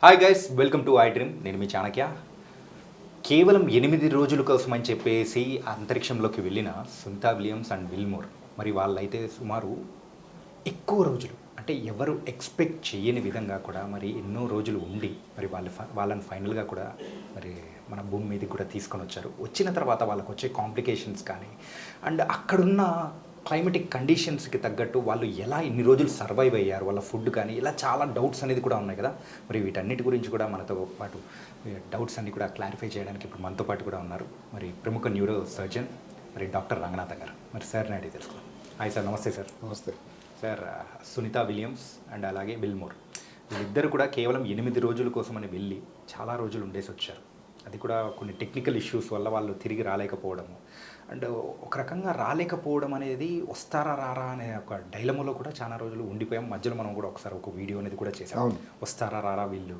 Hi guys, welcome to I dream. నేను మీ చాణక్య. కేవలం 8 రోజుల కోసం అని చెప్పేసి అంతరిక్షంలోకి వెళ్ళిన సునీతా విలియమ్స్ అండ్ విల్మోర్, మరి వాళ్ళైతే సుమారు ఎక్కువ రోజులు అంటే ఎవరు ఎక్స్పెక్ట్ చేయని విధంగా కూడా మరి ఎన్నో రోజులు ఉండి మరి వాళ్ళని ఫైనల్గా కూడా మరి మన భూమి మీదకి కూడా తీసుకొని వచ్చారు. వచ్చిన తర్వాత వాళ్ళకు వచ్చే కాంప్లికేషన్స్ కానీ అండ్ అక్కడున్న క్లైమేటిక్ కండిషన్స్కి తగ్గట్టు వాళ్ళు ఎలా ఇన్ని రోజులు సర్వైవ్ అయ్యారు, వాళ్ళ ఫుడ్ కానీ ఇలా చాలా డౌట్స్ అనేది కూడా ఉన్నాయి కదా. మరి వీటన్నిటి గురించి కూడా మనతో పాటు డౌట్స్ అన్ని కూడా క్లారిఫై చేయడానికి ఇప్పుడు మనతో పాటు కూడా ఉన్నారు మరి ప్రముఖ న్యూరో సర్జన్ మరి డాక్టర్ రంగనాథన్ గారు. మరి సార్ని అడిగి తెలుసుకుందాం. Hi sir. నమస్తే సార్. నమస్తే సార్. సునీతా విలియమ్స్ అండ్ అలాగే విల్మోర్ వీళ్ళిద్దరు కూడా కేవలం 8 రోజుల కోసమని వెళ్ళి చాలా రోజులు ఉండేసి వచ్చారు. అది కూడా కొన్ని టెక్నికల్ ఇష్యూస్ వల్ల వాళ్ళు తిరిగి రాలేకపోవడము అండ్ ఒక రకంగా రాలేకపోవడం అనేది వస్తారా రారా అనే ఒక డైలమాలో కూడా చాలా రోజులు ఉండిపోయాం. మధ్యలో మనం కూడా ఒకసారి ఒక వీడియో అనేది కూడా చేసాం, వస్తారా రారా వీళ్ళు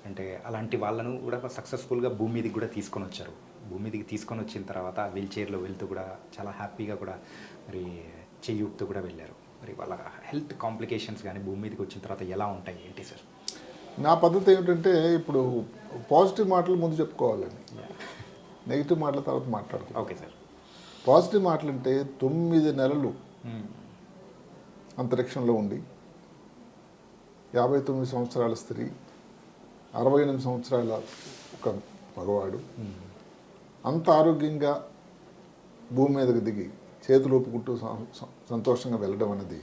అంటే. అలాంటి వాళ్ళను కూడా సక్సెస్ఫుల్గా భూమి మీదకి కూడా తీసుకొని వచ్చారు. భూమి మీదకి తీసుకొని వచ్చిన తర్వాత వీల్ చైర్లో వెళ్తూ కూడా చాలా హ్యాపీగా కూడా మరి చెయ్యూపుతూ కూడా వెళ్ళారు. మరి వాళ్ళ హెల్త్ కాంప్లికేషన్స్ కానీ భూమి మీదకి వచ్చిన తర్వాత ఎలా ఉంటాయి ఏంటి సార్? నా పద్ధతి ఏమిటంటే ఇప్పుడు పాజిటివ్ మాటలు ముందు చెప్పుకోవాలని, నెగిటివ్ మాటల తర్వాత మాట్లాడుతాం. Okay sir. పాజిటివ్ మాటలు అంటే 9 నెలలు అంతరిక్షంలో ఉండి 59 సంవత్సరాల స్త్రీ, 68 సంవత్సరాల ఒక మగవాడు అంత ఆరోగ్యంగా భూమి మీదకి దిగి చేతులు ఊపుకుంటూ సంతోషంగా వెళ్ళడం అనేది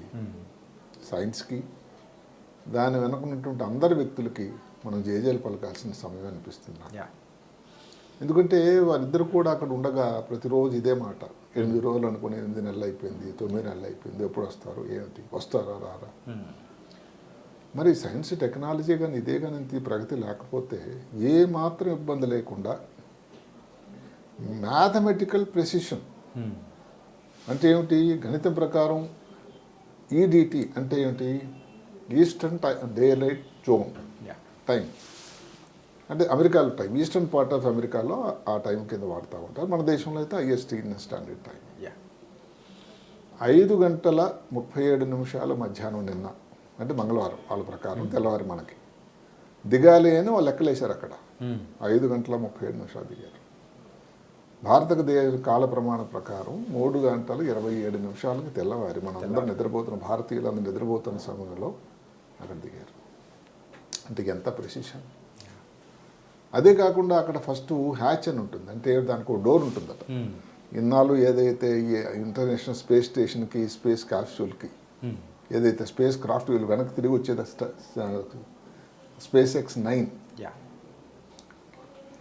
సైన్స్కి, దాని వెనుకున్నటువంటి అందరి వ్యక్తులకి మనం జేజేలు పలకాల్సిన సమయం అనిపిస్తుంది. ఎందుకంటే వారిద్దరు కూడా అక్కడ ఉండగా ప్రతిరోజు ఇదే మాట, 8 రోజులు అనుకుని 8 నెలలు అయిపోయింది, 9 నెలలు అయిపోయింది, ఎప్పుడు వస్తారు, ఏమిటి, వస్తారా రారా. మరి సైన్స్ టెక్నాలజీ కానీ ఇదే కానీ ఇంత ప్రగతి లేకపోతే ఏ మాత్రం ఇబ్బంది లేకుండా మ్యాథమెటికల్ ప్రెసిషన్ అంటే ఏమిటి, గణితం ప్రకారం ఈడిటి అంటే ఏమిటి, eastern day light zone time అంటే అమెరికాలో టైం, ఈస్టర్న్ పార్ట్ ఆఫ్ అమెరికాలో ఆ టైం కింద వాడుతూ ఉంటారు. మన దేశంలో అయితే ఐఎస్టీ స్టాండర్డ్ టైం. 5 గంటల 37 నిమిషాల మధ్యాహ్నం నిన్న అంటే మంగళవారం వాళ్ళ ప్రకారం తెల్లవారి మనకి దిగాలి అని వాళ్ళు లెక్కలేశారు. అక్కడ 5 గంటల 37 నిమిషాలు దిగారు. భారతదేశ కాల ప్రమాణ ప్రకారం 3 గంటల 27 నిమిషాలకి తెల్లవారి మనం అందరూ నిద్రపోతున్న భారతీయులందరూ నిద్రపోతున్న సమయంలో అక్కడ దిగారు. అంటే ఎంత ప్రెసిషన్. అదే కాకుండా అక్కడ ఫస్ట్ హ్యాచ్ అని ఉంటుంది, అంటే దానికి ఒక డోర్ ఉంటుందట. ఇన్నాళ్ళు ఏదైతే ఈ ఇంటర్నేషనల్ స్పేస్ స్టేషన్కి, స్పేస్ క్యాప్సూల్కి ఏదైతే స్పేస్ క్రాఫ్ట్ వీళ్ళు వెనక్కి తిరిగి వచ్చేది స్పేస్ X9,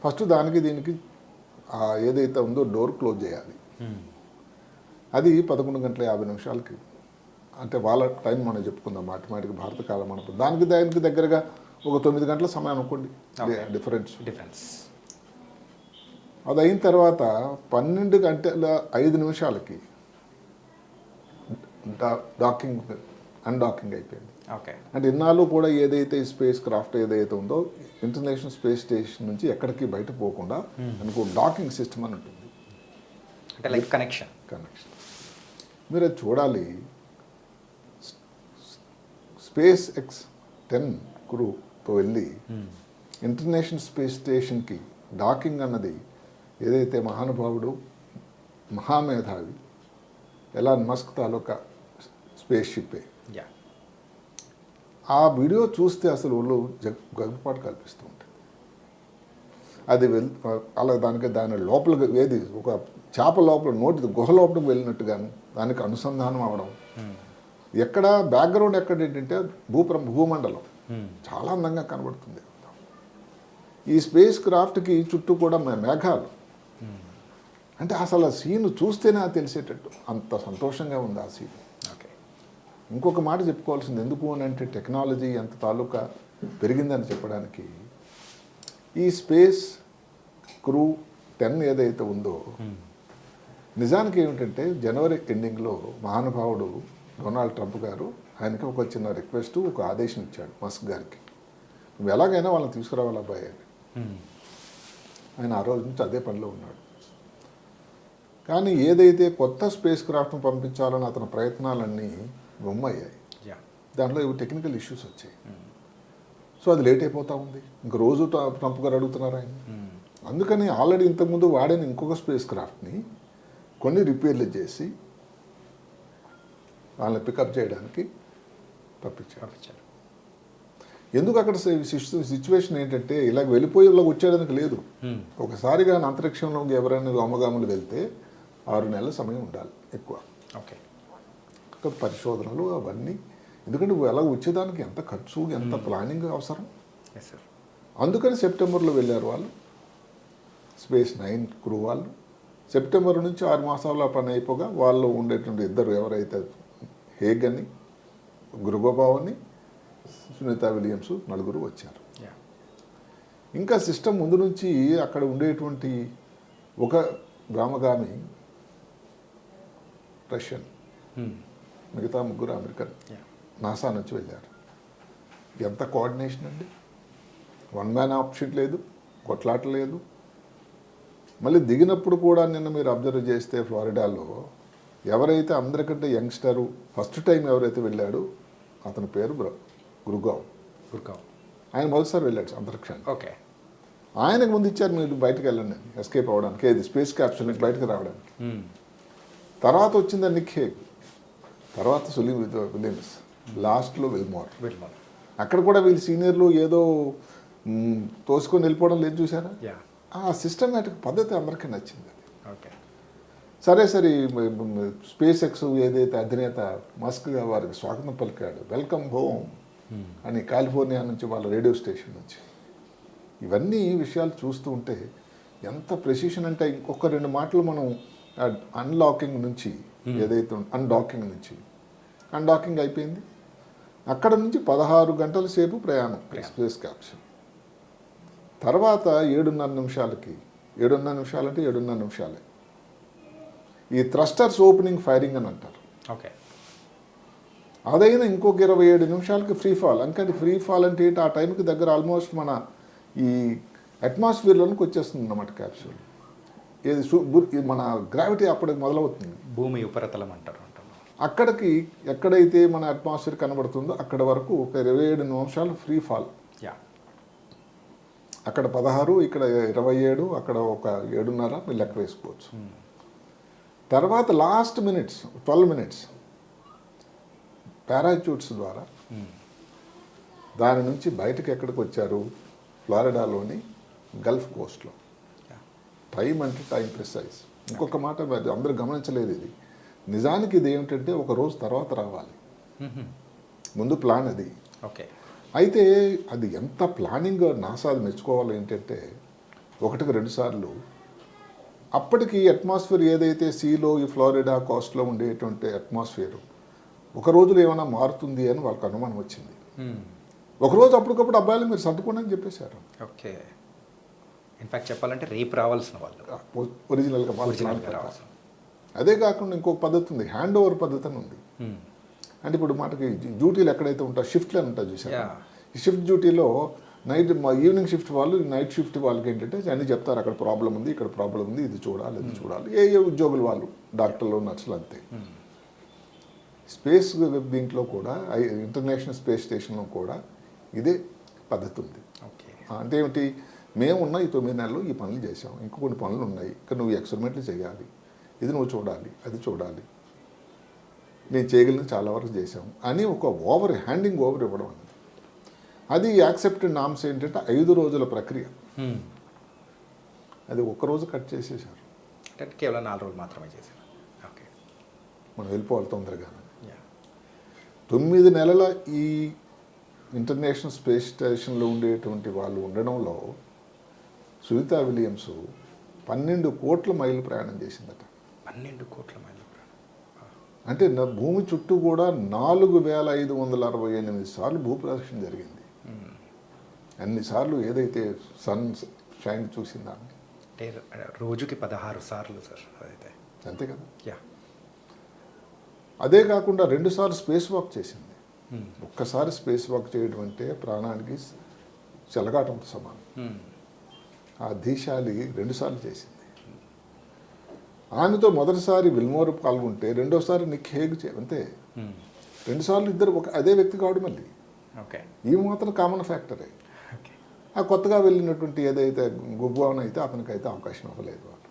ఫస్ట్ దానికి దీనికి ఏదైతే ఉందో డోర్ క్లోజ్ చేయాలి. అది 11 గంటల 50 నిమిషాలకి, అంటే వాళ్ళ టైం మనం చెప్పుకుందాం మాటిమాటికి భారత కాలం అనుకుంది. దానికి దగ్గరగా ఒక 9 గంటల సమయం అనుకోండి డిఫరెన్స్. అది అయిన తర్వాత 12 గంటల 5 నిమిషాలకి అన్డాకింగ్ అయిపోయింది. అంటే ఇన్నాళ్ళు కూడా ఏదైతే స్పేస్ క్రాఫ్ట్ ఏదైతే ఉందో ఇంటర్నేషనల్ స్పేస్ స్టేషన్ నుంచి ఎక్కడికి బయట పోకుండా అనుకో డాకింగ్ సిస్టమ్ అని ఉంటుంది, అంటే లైక్ కనెక్షన్. మీరు అది చూడాలి. స్పేస్ X10 క్రూతో వెళ్ళి ఇంటర్నేషనల్ స్పేస్ స్టేషన్కి డాకింగ్ అన్నది ఏదైతే మహానుభావుడు మహామేధావి ఎలాన్ మస్క్ తాలూకా స్పేస్ షిప్పే. ఆ వీడియో చూస్తే అసలు ఒళ్ళు గగ్గుపాటు కల్పిస్తూ ఉంటుంది. అది అలా దాని లోపలికి ఏది ఒక చేప లోపల నోటి గుహ లోపలికి వెళ్ళినట్టుగాను దానికి అనుసంధానం అవ్వడం. ఎక్కడ బ్యాక్గ్రౌండ్ ఎక్కడ ఏంటంటే భూమండలం చాలా అందంగా కనబడుతుంది. ఈ స్పేస్ క్రాఫ్ట్కి చుట్టూ కూడా మేఘాలు. అంటే అసలు ఆ సీన్ చూస్తేనే తెలిసేటట్టు అంత సంతోషంగా ఉంది ఆ సీన్. ఇంకొక మాట చెప్పుకోవాల్సింది ఎందుకు అని అంటే టెక్నాలజీ ఎంత తాలూకా పెరిగిందని చెప్పడానికి, ఈ స్పేస్ క్రూ 10 ఏదైతే ఉందో నిజానికి ఏమిటంటే జనవరి ఎండింగ్లో మహానుభావుడు డొనాల్డ్ ట్రంప్ గారు ఆయనకి ఒక చిన్న రిక్వెస్ట్, ఒక ఆదేశం ఇచ్చాడు మస్క్ గారికి, నువ్వు ఎలాగైనా వాళ్ళని తీసుకురావాలి అబ్బాయి అని. ఆయన ఆ రోజు నుంచి అదే పనిలో ఉన్నాడు. కానీ ఏదైతే కొత్త స్పేస్ క్రాఫ్ట్ను పంపించాలని అతని ప్రయత్నాలన్నీ బొమ్మయ్యాయి. దాంట్లో ఇవి టెక్నికల్ ఇష్యూస్ వచ్చాయి. సో అది లేట్ అయిపోతూ ఉంది. ఇంక రోజు ట్రంప్ గారు అడుగుతున్నారు ఆయన. అందుకని ఆల్రెడీ ఇంతకుముందు వాడిన ఇంకొక స్పేస్ క్రాఫ్ట్ని కొన్ని రిపేర్లు చేసి వాళ్ళని పికప్ చేయడానికి పంపించారు. ఎందుకు అక్కడ సిచ్యువేషన్ ఏంటంటే ఇలా వెళ్ళిపోయి ఇలా వచ్చేయడానికి లేదు. ఒకసారిగా అంతరిక్షంలో ఎవరైనా వ్యోమగాములు వెళ్తే 6 నెలల సమయం ఉండాలి ఎక్కువ. ఓకే, పరిశోధనలు అవన్నీ, ఎందుకంటే అలా వచ్చేదానికి ఎంత ఖర్చు ఎంత ప్లానింగ్ అవసరం. అందుకని సెప్టెంబర్లో వెళ్ళారు వాళ్ళు, స్పేస్ 9 క్రూ వాళ్ళు. సెప్టెంబర్ నుంచి 6 మాసాల పని అయిపోగా వాళ్ళు ఉండేటువంటి ఇద్దరు ఎవరైతే హేగ్ అని, గురుబాబావ్ అని, సునీత విలియమ్స్ నలుగురు వచ్చారు. ఇంకా సిస్టమ్ ముందు నుంచి అక్కడ ఉండేటువంటి ఒక వ్యోమగామి రష్యన్, మిగతా ముగ్గురు అమెరికన్ నాసా నుంచి వెళ్ళారు. ఎంత కోఆర్డినేషన్ అండి. 1 మ్యాన్ ఆప్షన్ లేదు, కొట్లాట లేదు. మళ్ళీ దిగినప్పుడు కూడా నిన్న మీరు అబ్జర్వ్ చేస్తే ఫ్లోరిడాలో ఎవరైతే అందరికంటే యంగ్స్టరు ఫస్ట్ టైం ఎవరైతే వెళ్ళాడో అతని పేరు గురుగావ్. ఆయన మొదటిసారి వెళ్ళాడు అంతరిక్షానికి. ఓకే, ఆయనకు ముందు ఇచ్చారు మీరు బయటకు వెళ్ళండి ఎస్కేప్ అవ్వడానికి, ఏది స్పేస్ క్యాప్సూల్ నుంచి బయటకు రావడానికి. తర్వాత వచ్చింది నిక్ హేగ్, తర్వాత విలియమ్స్, లాస్ట్లో విల్మోర్. అక్కడ కూడా వీళ్ళు సీనియర్లు ఏదో తోసుకొని వెళ్ళిపోవడం లేదు చూసారా. ఆ సిస్టమేటిక్ పద్ధతి అందరికీ నచ్చింది. అది సరే స్పేస్ ఎక్స్ ఏదైతే అధినేత మస్క్గా వారికి స్వాగతం పలికాడు, వెల్కమ్ హోమ్ అని కాలిఫోర్నియా నుంచి వాళ్ళ రేడియో స్టేషన్ నుంచి. ఇవన్నీ విషయాలు చూస్తూ ఉంటే ఎంత ప్రెసిషన్ అంటే, ఇంకొక 2 మాటలు మనం అన్లాకింగ్ నుంచి ఏదైతే అన్డాకింగ్ అయిపోయింది. అక్కడ నుంచి 16 గంటల సేపు ప్రయాణం స్పేస్ క్యాప్సూల్. తర్వాత 7.5 నిమిషాలకి 7.5 నిమిషాలే ఈ థ్రస్టర్స్ ఓపెనింగ్ ఫైరింగ్ అని అంటారు. ఓకే, అదైనా ఇంకొక 27 నిమిషాలకి ఫ్రీ ఫాల్. అంటే ఫ్రీ ఫాల్ అంటే ఏంటి, ఆ టైంకి దగ్గర ఆల్మోస్ట్ మన ఈ అట్మాస్ఫియర్లోనికి వచ్చేస్తుంది అన్నమాట క్యాప్సూల్. ఏది మన గ్రావిటీ అప్పటికి మొదలవుతుంది, భూమి ఉపరితలం అంటారు. అక్కడికి ఎక్కడైతే మన అట్మాస్ఫియర్ కనబడుతుందో అక్కడ వరకు ఒక 27 నిమిషాలు ఫ్రీ ఫాల్. అక్కడ 16, ఇక్కడ 27, అక్కడ ఒక 7.5 మీరు లెక్క వేసుకోవచ్చు. తర్వాత లాస్ట్ 12 మినిట్స్ పారాచూట్స్ ద్వారా దాని నుంచి బయటకు ఎక్కడికి వచ్చారు, ఫ్లోరిడాలోని గల్ఫ్ కోస్ట్లో. టైం అంటే టైం ప్రిసైజ్. ఇంకొక మాట అందరూ గమనించలేదు, ఇది నిజానికి ఇది ఏమిటంటే ఒక రోజు తర్వాత రావాలి, ముందు ప్లాన్ అది. ఓకే, అయితే అది ఎంత ప్లానింగ్ నాసా అది మెచ్చుకోవాలి. ఏంటంటే 1-2 సార్లు అప్పటికి అట్మాస్ఫియర్ ఏదైతే సీలో ఈ ఫ్లోరిడా కోస్ట్లో ఉండేటువంటి అట్మాస్ఫియర్ ఒక రోజులో ఏమైనా మారుతుంది అని వాళ్ళకి అనుమానం వచ్చింది. ఒకరోజు అప్పటికప్పుడు అబ్బాయిలు మీరు సర్దుకోండి అని చెప్పేశారు. ఓకే, ఇన్ఫాక్ట్ చెప్పాలంటే రేపు రావాల్సిన వాళ్ళు ఒరిజినల్గా రావాల్సిన. అదే కాకుండా ఇంకొక పద్ధతి ఉంది, హ్యాండ్ ఓవర్ పద్ధతి అని ఉంది. అంటే ఇప్పుడు మనకి డ్యూటీలు ఎక్కడైతే ఉంటాయో షిఫ్ట్లు అని ఉంటాయి చూసారా. ఈ షిఫ్ట్ డ్యూటీలో ఈవినింగ్ షిఫ్ట్ వాళ్ళు నైట్ షిఫ్ట్ వాళ్ళకి ఏంటంటే అన్నీ చెప్తారు, అక్కడ ప్రాబ్లం ఉంది, ఇక్కడ ప్రాబ్లం ఉంది, ఇది చూడాలి, ఇది చూడాలి. ఏ ఉద్యోగులు వాళ్ళు, డాక్టర్లు, నర్సులు అంతే. స్పేస్ దీంట్లో కూడా ఇంటర్నేషనల్ స్పేస్ స్టేషన్లో కూడా ఇదే పద్ధతి ఉంది. అంటే ఏమిటి, మేమున్న ఈ 9 నెలలు ఈ పనులు చేసాం, ఇంకా కొన్ని పనులు ఉన్నాయి, ఇక్కడ నువ్వు ఎక్స్పెరిమెంట్లు చేయాలి, ఇది నువ్వు చూడాలి, అది చూడాలి, నేను చేయగలిగిన చాలా వరకు చేసాం అని ఒక హ్యాండింగ్ ఓవర్ ఇవ్వడం అన్నది. అది యాక్సెప్టెడ్ నామ్స్ ఏంటంటే 5 రోజుల ప్రక్రియ. అది ఒక్కరోజు కట్ చేసేసారు, కేవలం 4 రోజులు మాత్రమే చేశారు. ఓకే, మనం వెళ్ళిపోవాలి తొందరగా. 9 నెలల ఈ ఇంటర్నేషనల్ స్పేస్ స్టేషన్లో ఉండేటువంటి వాళ్ళు ఉండడంలో సునీత విలియమ్స్ 12 కోట్ల మైళ్ళు ప్రయాణం చేసిందట. 12 కోట్ల మైళ్ళు ప్రయాణం అంటే భూమి చుట్టూ కూడా 4568 సార్లు భూప్రదక్షిణ జరిగింది. అన్నిసార్లు ఏదైతే సన్ షైన్ చూసిందాన్ని, అంటే రోజుకి 16 సార్లు సార్, అదైతే అంతే కదా. అదే కాకుండా 2 సార్లు స్పేస్ వాక్ చేసింది. ఒక్కసారి స్పేస్ వాక్ చేయడం అంటే ప్రాణానికి చెలగాటంతో సమానం. ఆ దీశాలి 2 సార్లు చేసింది. ఆమెతో మొదటిసారి విల్మోర్ పాల్గొంటే రెండోసారి నిక్ హేగ్ అంతే. 2 సార్లు ఇద్దరు అదే వ్యక్తి కావడం. మళ్ళీ ఓకే. ఇవి మాత్రం కామన్ ఫ్యాక్టరే. ఓకే. ఆ కొత్తగా వెళ్ళినటువంటి ఏదైతే గుగ్వాన్ అయితే అతనికైతే అవకాశం ఇవ్వలేదు వాళ్ళు.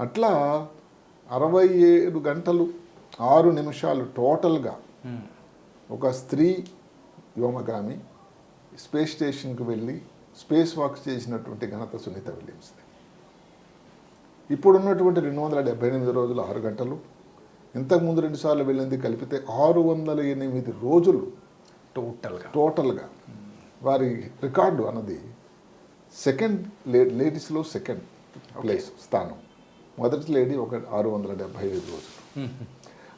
అట్లా 67 గంటలు 6 నిమిషాలు టోటల్గా ఒక స్త్రీ వ్యోమగామి స్పేస్ స్టేషన్కి వెళ్ళి స్పేస్ వాక్ చేసినటువంటి ఘనత సునీత విలియమ్స్ది. ఇప్పుడున్నటువంటి 278 రోజులు 6 గంటలు, ఇంతకుముందు 2 సార్లు వెళ్ళింది కలిపితే 608 రోజులు టోటల్గా వారి రికార్డు అన్నది సెకండ్ లేడీస్లో సెకండ్ ప్లేస్ స్థానం. మొదటి లేడీ ఒక 675 రోజులు.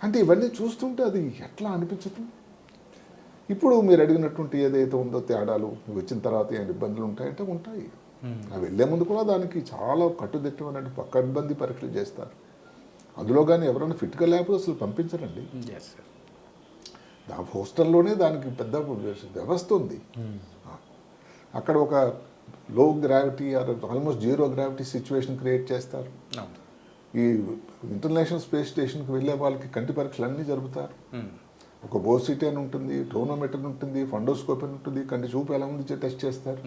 అంటే ఇవన్నీ చూస్తుంటే అది ఎట్లా అనిపించదు? ఇప్పుడు మీరు అడిగినటువంటి ఏదైతే ఉందో తేడాలు వచ్చిన తర్వాత ఏమైనా ఇబ్బందులు ఉంటాయంటే ఉంటాయి. అవి వెళ్ళే ముందు కూడా దానికి చాలా కట్టుదిట్టమైన పక్కడ్బందీ పరీక్షలు చేస్తారు. అందులో కానీ ఎవరైనా ఫిట్గా లేకపోతే అసలు పంపించరండి. హాస్టల్లోనే దానికి పెద్ద వ్యవస్థ ఉంది. అక్కడ ఒక లో gravity almost zero gravity situation create చేస్తారు. ఈ ఇంటర్నేషనల్ స్పేస్ స్టేషన్కి వెళ్ళే వాళ్ళకి కంటి పరీక్షలు అన్నీ జరుపుతారు. ఒక బోసిటీ అని ఉంటుంది, టోనోమీటర్ ఉంటుంది, ఫండోస్కోప్ అని ఉంటుంది, కంటి చూపు ఎలా ఉంది టెస్ట్ చేస్తారు.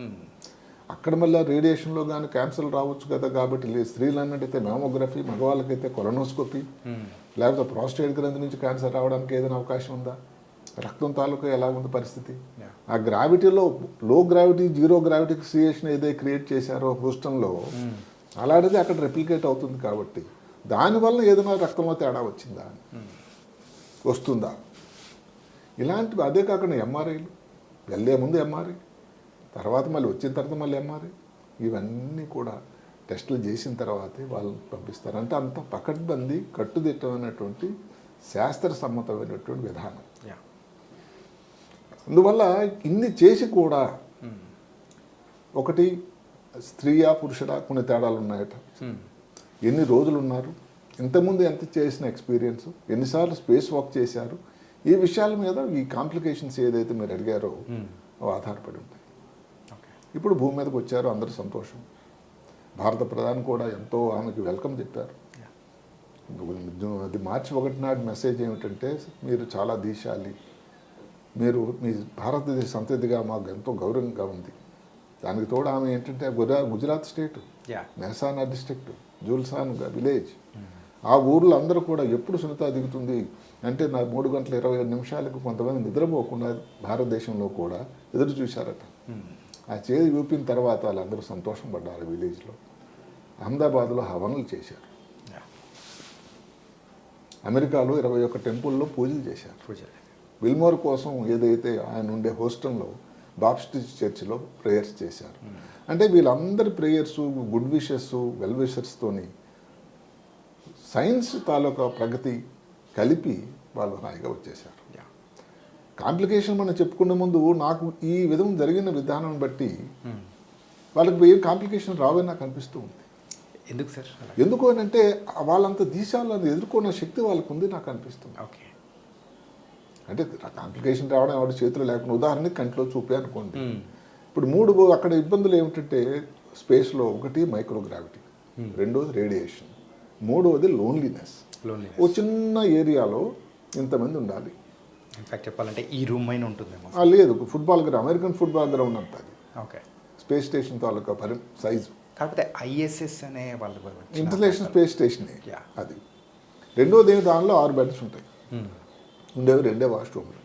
అక్కడ మళ్ళీ రేడియేషన్లో కానీ క్యాన్సర్ రావచ్చు కదా, కాబట్టి స్త్రీలు అన్నట్టయితే మ్యామోగ్రఫీ, మగవాళ్ళకైతే కొలనోస్కోపీ, లేకపోతే ప్రాస్టేట్ గ్రంథి నుంచి క్యాన్సర్ రావడానికి ఏదైనా అవకాశం ఉందా, రక్తం తాలూకా ఎలా ఉంది పరిస్థితి. ఆ గ్రావిటీలో లో గ్రావిటీ జీరో గ్రావిటీ క్రియేషన్ ఏదైతే క్రియేట్ చేశారో హూస్టన్లో అలాంటిది అక్కడ రెప్లికేట్ అవుతుంది. కాబట్టి దానివల్ల ఏదైనా రక్తంలో తేడా వచ్చిందా, వస్తుందా, ఇలాంటివి. అదే కాకుండా ఎంఆర్ఐలు వెళ్ళే ముందు ఎంఆర్ఐ, తర్వాత మళ్ళీ వచ్చిన తర్వాత మళ్ళీ ఎంఆర్ఐ, ఇవన్నీ కూడా టెస్టులు చేసిన తర్వాతే వాళ్ళని పంపిస్తారు. అంటే అంత పకడ్బందీ కట్టుదిట్టమైనటువంటి శాస్త్ర సమ్మతమైనటువంటి విధానం. అందువల్ల ఇన్ని చేసి కూడా ఒకటి స్త్రీయా పురుషుడా కొన్ని తేడాలు ఉన్నాయట. ఎన్ని రోజులు ఉన్నారు, ఇంతకుముందు ఎంత చేసిన ఎక్స్పీరియన్స్, ఎన్నిసార్లు స్పేస్ వాక్ చేశారు, ఈ విషయాల మీద ఈ కాంప్లికేషన్స్ ఏదైతే మీరు అడిగారో అవి ఆధారపడి ఉంటాయి. ఇప్పుడు భూమి మీదకి వచ్చారు, అందరూ సంతోషం. భారత ప్రధాని కూడా ఎంతో ఆమెకి వెల్కమ్ చెప్పారు. అది మార్చి 1 నాడు మెసేజ్ ఏమిటంటే, మీరు చాలా దీశాలి, మీరు మీ భారతదేశ సంతతిగా మాకు ఎంతో గౌరవంగా ఉంది. దానికి తోడు ఆమె ఏంటంటే Gujarat state Mehsana district Julsan village, ఆ ఊర్లో అందరూ కూడా ఎప్పుడు సునీత దిగుతుంది అంటే నా 3 గంటల 27 నిమిషాలకు కొంతమంది నిద్రపోకుండా భారతదేశంలో కూడా ఎదురు చూశారట. ఆ చేతి ఊపిన తర్వాత వాళ్ళందరూ సంతోషం పడ్డారు. విలేజ్లో అహ్మదాబాద్లో హవన్లు చేశారు. అమెరికాలో 21 టెంపుల్లో పూజలు చేశారు. విల్మోర్ కోసం ఏదైతే ఆయన ఉండే హోస్టల్లో బాప్టిస్ట్ చర్చిలో ప్రేయర్స్ చేశారు. అంటే వీళ్ళందరి prayers, good wishes, well విషెస్తోని science తాలూకా ప్రగతి కలిపి వాళ్ళు హాయిగా వచ్చేసారు. కాంప్లికేషన్ మనం చెప్పుకునే ముందు నాకు ఈ విధం జరిగిన విధానం బట్టి వాళ్ళకి ఏ కాంప్లికేషన్ రావని నాకు అనిపిస్తూ ఉంది. ఎందుకు సార్? ఎందుకు అని అంటే వాళ్ళంత దేశాలను ఎదుర్కొన్న శక్తి వాళ్ళకు ఉంది నాకు అనిపిస్తుంది. ఓకే. అంటే కాంప్లికేషన్ రావడం ఎవరి చేతులు లేకుండా, ఉదాహరణకి కంట్లో చూపే అనుకోండి. ఇప్పుడు 3 అక్కడ ఇబ్బందులు ఏమిటంటే స్పేస్లో ఒకటి మైక్రోగ్రావిటీ, రెండోది రేడియేషన్, మూడవది లోన్లీనెస్. ఓ చిన్న ఏరియాలో ఇంతమంది ఉండాలి. ఇన్ఫాక్ట్ చెప్పాలంటే ఈ రూమ్ అయినా ఉంటుందేమో. లేదు, football ground, American football ground అంత అది. ఓకే. స్పేస్ స్టేషన్ తాలూకా సైజు. కాకపోతే ఐఎస్ఎస్ అనే వాళ్ళు ఇంటర్నేషనల్ స్పేస్ స్టేషన్ అది. రెండోది ఏమి, దానిలో 6 బెడ్స్ ఉంటాయి, ఉండేవి 2 వాష్రూమ్లు.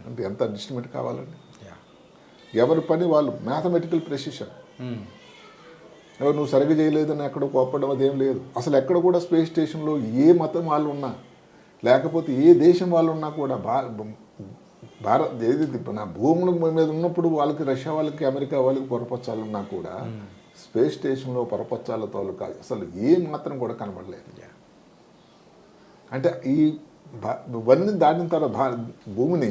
అంటే ఎంత అడ్జస్ట్మెంట్ కావాలండి. ఎవరి పని వాళ్ళు, మ్యాథమెటికల్ ప్రెసిషన్. ఎవరు నువ్వు సరిగ్గా చేయలేదని ఎక్కడో కోప్పడం అదేం లేదు. అసలు ఎక్కడ కూడా స్పేస్ స్టేషన్లో ఏ మతం వాళ్ళు ఉన్నా, లేకపోతే ఏ దేశం వాళ్ళు ఉన్నా కూడా భారత్ ఏది నా భూముల మీద ఉన్నప్పుడు వాళ్ళకి రష్యా వాళ్ళకి అమెరికా వాళ్ళకి పొరపచ్చాలన్నా కూడా స్పేస్ స్టేషన్లో పొరపచ్చాల తాలూకా అసలు ఏ మాత్రం కూడా కనబడలేదు. అంటే ఇవన్నీ దాటిన తర్వాత భూమిని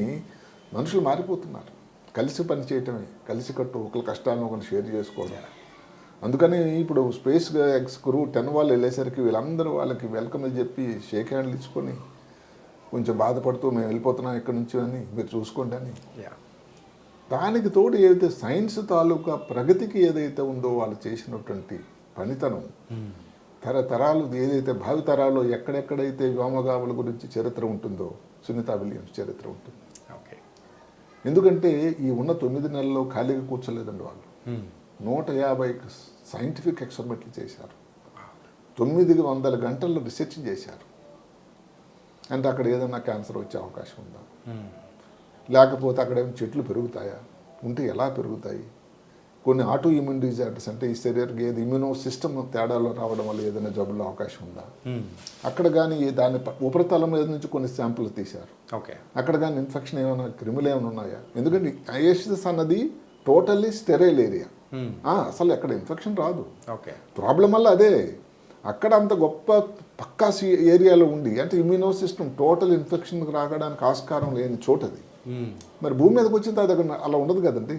మనుషులు మారిపోతున్నారు. కలిసి పని చేయటమే, కలిసికట్టు ఒకరి కష్టాలను ఒకరిని షేర్ చేసుకోవడం. అందుకని ఇప్పుడు స్పేస్ ఎక్స్ క్రూ 10 వాళ్ళు వెళ్ళేసరికి వీళ్ళందరూ వాళ్ళకి వెల్కమ్ అని చెప్పి షేక్ హ్యాండ్లు ఇచ్చుకొని కొంచెం బాధపడుతూ మేము వెళ్ళిపోతున్నాం ఇక్కడి నుంచి అని, మీరు చూసుకోండి అని. దానికి తోడు ఏదైతే సైన్స్ తాలూకా ప్రగతికి ఏదైతే ఉందో వాళ్ళు చేసినటువంటి పనితనం, తరతరాలు ఏదైతే భావితరాల్లో ఎక్కడెక్కడైతే వ్యోమగాముల గురించి చరిత్ర ఉంటుందో సునీత విలియమ్స్ చరిత్ర ఉంటుంది. ఓకే. ఎందుకంటే ఈ ఉన్న 9 నెలల్లో ఖాళీగా కూర్చోలేదండి వాళ్ళు. 150 సైంటిఫిక్ ఎక్స్పెరిమెంట్లు చేశారు, 900 గంటల్లో రీసెర్చ్ చేశారు. అంటే అక్కడ ఏదైనా క్యాన్సర్ వచ్చే అవకాశం ఉందా, లేకపోతే అక్కడ ఏమైనా చెట్లు పెరుగుతాయా, ఉంటే ఎలా పెరుగుతాయి, కొన్ని ఆటో ఇమ్యూన్ డిజార్డర్స్ అంటే ఈ శరీరానికి ఏది ఇమ్యూనో సిస్టమ్ తేడాలో రావడం వల్ల ఏదైనా జబ్బులో అవకాశం ఉందా, అక్కడ కానీ దాని ఉపరితలం మీద నుంచి కొన్ని శాంపుల్ తీశారు, ఓకే, అక్కడ కానీ ఇన్ఫెక్షన్ ఏమైనా క్రిములు ఏమైనా ఉన్నాయా. ఎందుకంటే ఐఎస్ఎస్ అన్నది టోటల్లీ స్టెరైల్ ఏరియా, అసలు ఎక్కడ ఇన్ఫెక్షన్ రాదు. ఓకే, ప్రాబ్లం వల్ల అదే అక్కడ అంత గొప్ప పక్కా ఏరియాలో ఉండి అంటే ఇమ్యూనో సిస్టమ్ టోటల్ ఇన్ఫెక్షన్ రావడానికి ఆస్కారం లేని చోటది. మరి భూమి మీదకి వచ్చిన తర్వాత అలా ఉండదు కదండి,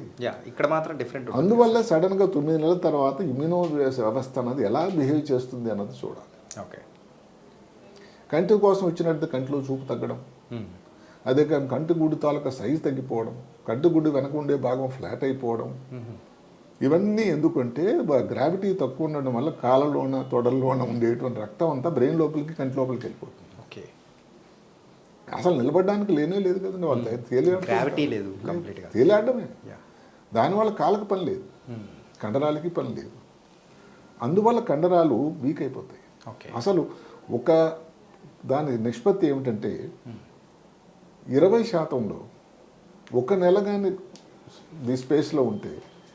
ఇక్కడ మాత్రం డిఫరెంట్. అందువల్ల సడన్గా 9 నెలల తర్వాత ఇమ్యూనో వ్యవస్థ అన్నది ఎలా బిహేవ్ చేస్తుంది అన్నది చూడాలి. ఓకే, కంటి కోసం వచ్చినట్టు కంటిలో చూపు తగ్గడం, అదే కానీ కంటి గుడ్డు తాలూకా సైజు తగ్గిపోవడం, కంటి గుడ్డు వెనక ఉండే భాగం ఫ్లాట్ అయిపోవడం, ఇవన్నీ ఎందుకంటే గ్రావిటీ తక్కువ ఉండడం వల్ల కాళ్ళలోన తొడల్లోన ఉండేటువంటి రక్తం అంతా బ్రెయిన్ లోపలికి కంటి లోపలికి వెళ్ళిపోతుంది. ఓకే, అసలు నిలబడడానికి లేనే లేదు కదండి, వాళ్ళు గ్రావిటీ లేదు, కంప్లీట్గా తేలాడమే. దానివల్ల కాళ్ళకి పని లేదు, కండరాలకి పని లేదు, అందువల్ల కండరాలు వీక్ అయిపోతాయి. అసలు ఒక దాని నిష్పత్తి ఏమిటంటే 20%లో ఒక నెల కానీ ఈ స్పేస్లో ఉంటే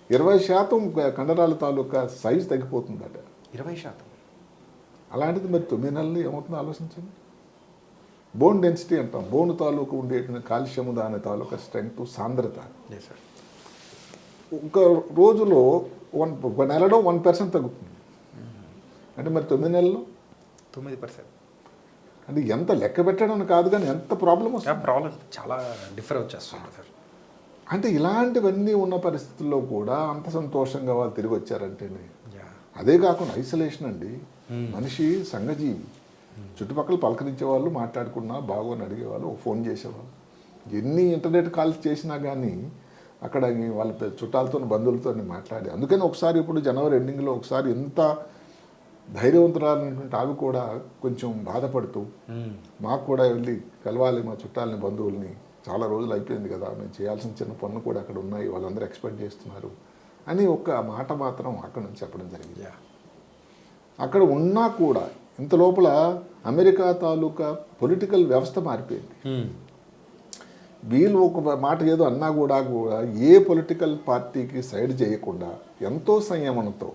20% కండరాల తాలూకా సైజు తగ్గిపోతుందట. 20%? అలాంటిది మరి 9 నెలలు ఏమవుతుందో ఆలోచించండి. బోన్ డెన్సిటీ అంటాం, బోన్ తాలూకు ఉండేటువంటి కాల్షియము దాని తాలూకా స్ట్రెంగ్త్ సాంద్రత ఒక రోజులో ఒక నెలలో 1% తగ్గుతుంది. అంటే మరి 9 నెలల్లో 9%. అంటే ఎంత లెక్క పెట్టడం కాదు కానీ ఎంత ప్రాబ్లం వస్తుంది, ప్రాబ్లం చాలా డిఫర్ వచ్చేస్తుంది సార్. అంటే ఇలాంటివన్నీ ఉన్న పరిస్థితుల్లో కూడా అంత సంతోషంగా వాళ్ళు తిరిగి వచ్చారంటే అదే కాకుండా ఐసోలేషన్ అండి. మనిషి సంఘజీవి, చుట్టుపక్కల పలకరించే వాళ్ళు, మాట్లాడుకున్నా బాగోని అడిగేవాళ్ళు, ఫోన్ చేసేవాళ్ళు, ఎన్ని ఇంటర్నెట్ కాల్స్ చేసినా కానీ అక్కడ వాళ్ళ చుట్టాలతో బంధువులతో మాట్లాడి. అందుకని ఒకసారి ఇప్పుడు జనవరి ఎండింగ్లో ఒకసారి ఎంత ధైర్యవంతురాలైనటువంటి ఆవి కూడా కొంచెం బాధపడుతూ మాకు కూడా వెళ్ళి కలవాలి మా చుట్టాలని బంధువుల్ని, చాలా రోజులు అయిపోయింది కదా, మేము చేయాల్సిన చిన్న పనులు కూడా అక్కడ ఉన్నాయి, వాళ్ళందరూ ఎక్స్పెక్ట్ చేస్తున్నారు అని ఒక్క మాట మాత్రం అక్కడ నుంచి చెప్పడం జరిగింది. అక్కడ ఉన్నా కూడా ఇంత లోపల అమెరికా తాలూకా పొలిటికల్ వ్యవస్థ మారిపోయింది. వీళ్ళు ఒక మాట ఏదో అన్నా కూడా ఏ పొలిటికల్ పార్టీకి సైడ్ చేయకుండా ఎంతో సంయమనంతో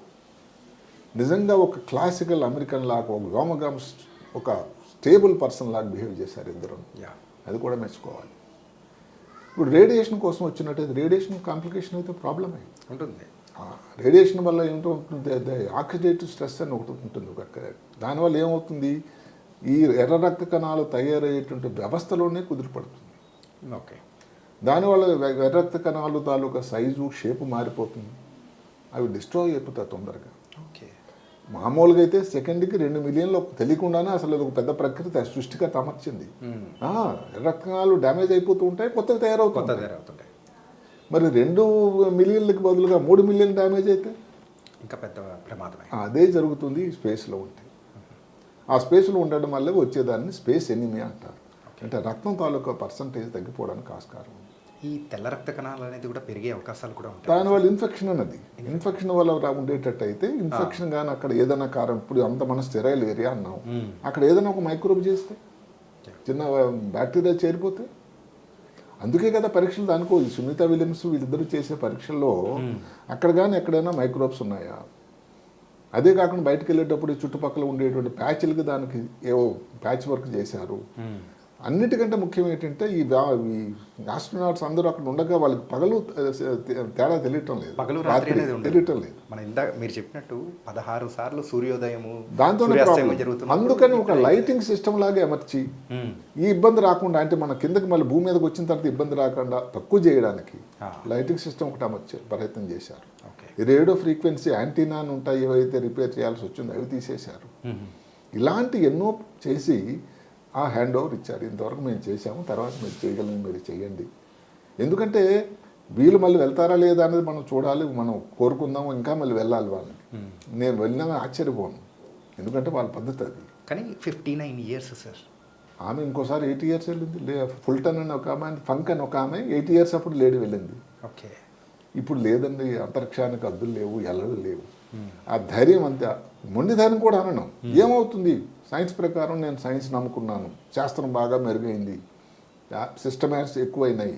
నిజంగా ఒక క్లాసికల్ అమెరికన్ లాగా ఒక వ్యోమగాం ఒక స్టేబుల్ పర్సన్ లాగా బిహేవ్ చేశారు ఇద్దరు. అది కూడా మెచ్చుకోవాలి. ఇప్పుడు రేడియేషన్ కోసం వచ్చినట్టయితే రేడియేషన్ కాంప్లికేషన్ అయితే ప్రాబ్లమే ఉంటుంది. రేడియేషన్ వల్ల ఏంటో ఉంటుంది, ఆక్సిడేటివ్ స్ట్రెస్ అని ఒకటి ఉంటుంది. దానివల్ల ఏమవుతుంది, ఈ ఎర్ర రక్త కణాలు తయారయ్యేటువంటి వ్యవస్థలోనే కుదిరిపడుతుంది. ఓకే, దానివల్ల ఎర్ర రక్త కణాలు తాలూకా సైజు షేపు మారిపోతుంది, అవి డిస్ట్రాయ్ అయిపోతాయి తొందరగా. ఓకే, మామూలుగా అయితే సెకండ్కి 2 మిలియన్లు తెలియకుండానే అసలు ఒక పెద్ద ప్రకృతి సృష్టిగా అమర్చింది. ఎర్ర రక్త కణాలు డ్యామేజ్ అయిపోతూ ఉంటాయి, కొత్తగా తయారవుతుంటాయి. మరి 2 మిలియన్లకి బదులుగా 3 మిలియన్ డ్యామేజ్ అయితే ఇంకా పెద్ద ప్రమాదమే. అదే జరుగుతుంది స్పేస్లో ఉంటే. ఆ స్పేస్లో ఉండడం వల్ల వచ్చేదాన్ని స్పేస్ ఎనిమియా అంటారు. అంటే రక్తం తాలూకా పర్సంటేజ్ తగ్గిపోవడానికి ఆస్కారం ఉంది. ఈ తెల్ల రక్త కణాలు అనేది కూడా పెరిగే అవకాశాలు కూడా ఉంటాయి. దానివల్ల ఇన్ఫెక్షన్ అన్నది ఇన్ఫెక్షన్ వల్ల ఉండేటట్టు అయితే ఇన్ఫెక్షన్ కానీ అక్కడ ఏదైనా కారణం, ఇప్పుడు అంత మన స్టెరైల్ ఏరియా అన్నాం, అక్కడ ఏదైనా ఒక మైక్రోబ్ చేస్తే చిన్న బ్యాక్టీరియా చేరిపోతే. అందుకే కదా పరీక్షలు దానికో సునీత విలియమ్స్ వీళ్ళిద్దరూ చేసే పరీక్షల్లో అక్కడ కానీ ఎక్కడైనా మైక్రోబ్స్ ఉన్నాయా. అదే కాకుండా బయటకు వెళ్ళేటప్పుడు చుట్టుపక్కల ఉండేటువంటి ప్యాచ్లకి దానికి ఏవో ప్యాచ్ వర్క్ చేశారు. అన్నిటికంటే ముఖ్యం ఏంటంటే ఈ ఆస్ట్రోనాట్స్ అందరూ అక్కడ ఉండగా వాళ్ళకి పగలు తేడా తెలియటం లేదు, పగలు రాత్రి తెలియటం లేదు. మన ఇందాక మీరు చెప్పినట్టు 16 సార్లు సూర్యోదయము దాంతో జరుగుతుంది. అందుకని ఒక లైటింగ్ సిస్టమ్ లాగే అమర్చి ఈ ఇబ్బంది రాకుండా, అంటే మన కిందకి మళ్ళీ భూమి మీదకి వచ్చిన తర్వాత ఇబ్బంది రాకుండా తక్కువ చేయడానికి లైటింగ్ సిస్టమ్ ఒకటి అమర్చారు, ప్రయత్నం చేశారు. ఈ రేడియో ఫ్రీక్వెన్సీ యాంటీనా ఉంటాయి, ఏవైతే రిపేర్ చేయాల్సి వచ్చిందో అవి తీసేశారు. ఇలాంటి ఎన్నో చేసి ఆ హ్యాండ్ ఓవర్ ఇచ్చారు. ఇంతవరకు మేము చేసాము, తర్వాత మీరు చేయగలని మీరు చేయండి. ఎందుకంటే వీళ్ళు మళ్ళీ వెళ్తారా లేదా అనేది మనం చూడాలి, మనం కోరుకుందాము, ఇంకా మళ్ళీ వెళ్ళాలి వాళ్ళని. నేను వెళ్ళినా ఆశ్చర్యపోను, ఎందుకంటే వాళ్ళ పద్ధతి అది. కానీ 59 years సార్, ఆమె ఇంకోసారి 8 ఇయర్స్ వెళ్ళింది. ఫుల్టన్ అని ఒక ఆమె, ఫంక్ అని ఒక ఆమె 8 ఇయర్స్ అప్పుడు లేడీ వెళ్ళింది. ఓకే. ఇప్పుడు లేదండి, అంతరిక్షానికి అద్దులు లేవు, ఎల్లలు లేవు. ఆ ధైర్యం అంతే, మొండి ధైర్యం కూడా అనడం. ఏమవుతుంది, సైన్స్ ప్రకారం నేను సైన్స్ నమ్ముకున్నాను, శాస్త్రం బాగా మెరుగైంది, సిస్టమాటిక్స్ ఎక్కువైనాయి,